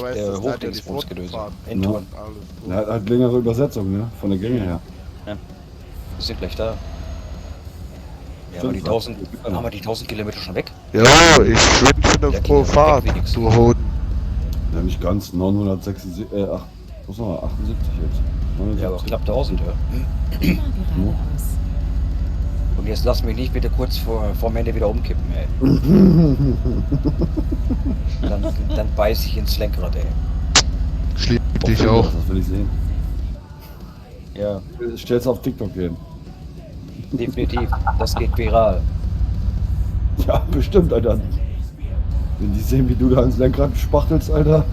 weißt du, das hat ja die Hochdingsbumsgedöse. Fortfahrt. Endtouren. Alles Er hat halt längere Übersetzung, ne? Von der Gänge her. Wir sind gleich da. Ja, Stimmt, haben wir die 1000 Kilometer schon weg? Ja, ich schwind schon auf Ja, pro geht ja Fahrt, weg wenigstens. du Hoden. Ja, nicht ganz, 976, was haben wir, 78 jetzt. Ja, aber 79. knapp 1000, ja. Immer geradeaus. Und jetzt lass mich nicht bitte kurz vorm Ende wieder umkippen, ey. dann beiß ich ins Lenkrad, ey. Ich lieb Auf dich Windows, auch. Das will ich sehen. Ja, Stell's auf TikTok gehen. definitiv. Das geht viral. Ja, bestimmt, Alter. Wenn die sehen, wie du da ins Lenkrad spachtelst, Alter.